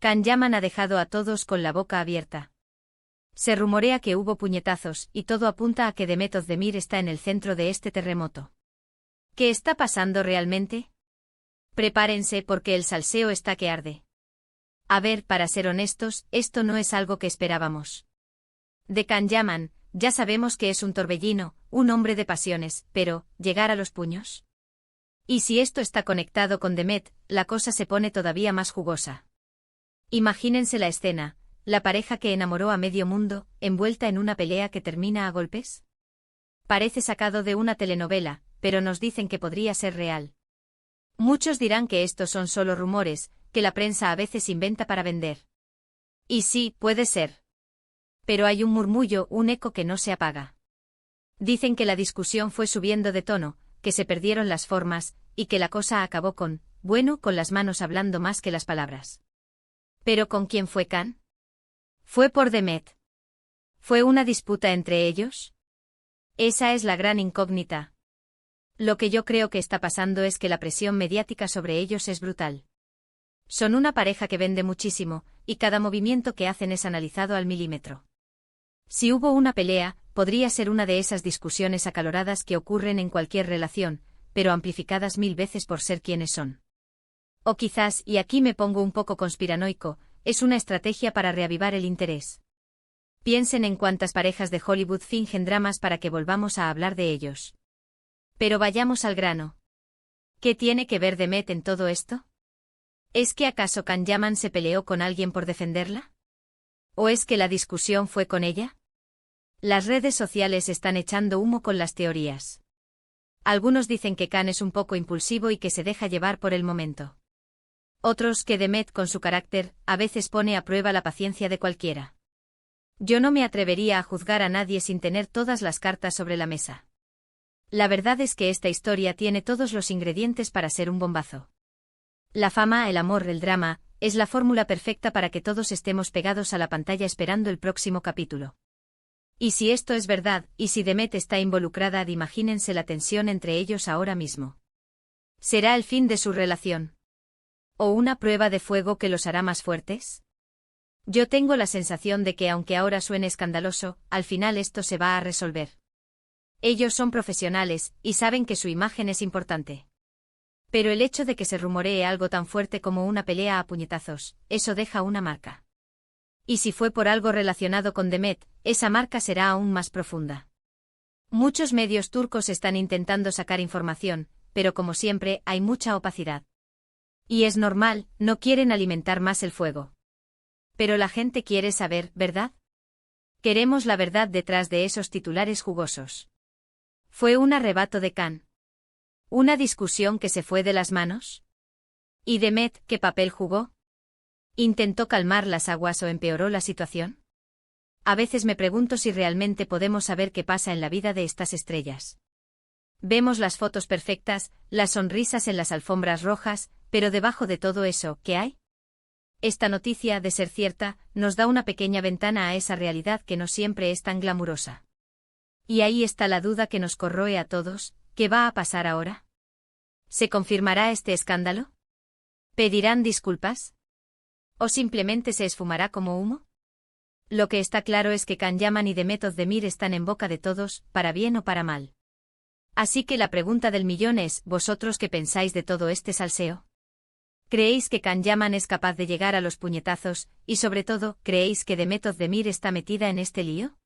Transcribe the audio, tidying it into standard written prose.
Can Yaman ha dejado a todos con la boca abierta. Se rumorea que hubo puñetazos y todo apunta a que Demet Özdemir está en el centro de este terremoto. ¿Qué está pasando realmente? Prepárense porque el salseo está que arde. A ver, para ser honestos, esto no es algo que esperábamos. De Can Yaman, ya sabemos que es un torbellino, un hombre de pasiones, pero, ¿llegar a los puños? Y si esto está conectado con Demet, la cosa se pone todavía más jugosa. Imagínense la escena, la pareja que enamoró a medio mundo, envuelta en una pelea que termina a golpes. Parece sacado de una telenovela, pero nos dicen que podría ser real. Muchos dirán que estos son solo rumores, que la prensa a veces inventa para vender. Y sí, puede ser. Pero hay un murmullo, un eco que no se apaga. Dicen que la discusión fue subiendo de tono, que se perdieron las formas, y que la cosa acabó con las manos hablando más que las palabras. ¿Pero con quién fue Can? ¿Fue por Demet? ¿Fue una disputa entre ellos? Esa es la gran incógnita. Lo que yo creo que está pasando es que la presión mediática sobre ellos es brutal. Son una pareja que vende muchísimo, y cada movimiento que hacen es analizado al milímetro. Si hubo una pelea, podría ser una de esas discusiones acaloradas que ocurren en cualquier relación, pero amplificadas 1000 veces por ser quienes son. O quizás, y aquí me pongo un poco conspiranoico, es una estrategia para reavivar el interés. Piensen en cuántas parejas de Hollywood fingen dramas para que volvamos a hablar de ellos. Pero vayamos al grano. ¿Qué tiene que ver Demet en todo esto? ¿Es que acaso Can Yaman se peleó con alguien por defenderla? ¿O es que la discusión fue con ella? Las redes sociales están echando humo con las teorías. Algunos dicen que Can es un poco impulsivo y que se deja llevar por el momento. Otros que Demet con su carácter, a veces pone a prueba la paciencia de cualquiera. Yo no me atrevería a juzgar a nadie sin tener todas las cartas sobre la mesa. La verdad es que esta historia tiene todos los ingredientes para ser un bombazo. La fama, el amor, el drama, es la fórmula perfecta para que todos estemos pegados a la pantalla esperando el próximo capítulo. Y si esto es verdad, y si Demet está involucrada, imagínense la tensión entre ellos ahora mismo. ¿Será el fin de su relación? ¿O una prueba de fuego que los hará más fuertes? Yo tengo la sensación de que aunque ahora suene escandaloso, al final esto se va a resolver. Ellos son profesionales, y saben que su imagen es importante. Pero el hecho de que se rumoree algo tan fuerte como una pelea a puñetazos, eso deja una marca. Y si fue por algo relacionado con Demet, esa marca será aún más profunda. Muchos medios turcos están intentando sacar información, pero como siempre, hay mucha opacidad. Y es normal, no quieren alimentar más el fuego. Pero la gente quiere saber, ¿verdad? Queremos la verdad detrás de esos titulares jugosos. ¿Fue un arrebato de Can? ¿Una discusión que se fue de las manos? ¿Y Demet, qué papel jugó? ¿Intentó calmar las aguas o empeoró la situación? A veces me pregunto si realmente podemos saber qué pasa en la vida de estas estrellas. Vemos las fotos perfectas, las sonrisas en las alfombras rojas, pero debajo de todo eso, ¿qué hay? Esta noticia, de ser cierta, nos da una pequeña ventana a esa realidad que no siempre es tan glamurosa. Y ahí está la duda que nos corroe a todos, ¿qué va a pasar ahora? ¿Se confirmará este escándalo? ¿Pedirán disculpas? ¿O simplemente se esfumará como humo? Lo que está claro es que Can Yaman y Demet Özdemir están en boca de todos, para bien o para mal. Así que la pregunta del millón es, ¿vosotros qué pensáis de todo este salseo? ¿Creéis que Can Yaman es capaz de llegar a los puñetazos, y sobre todo, creéis que Demet Özdemir está metida en este lío?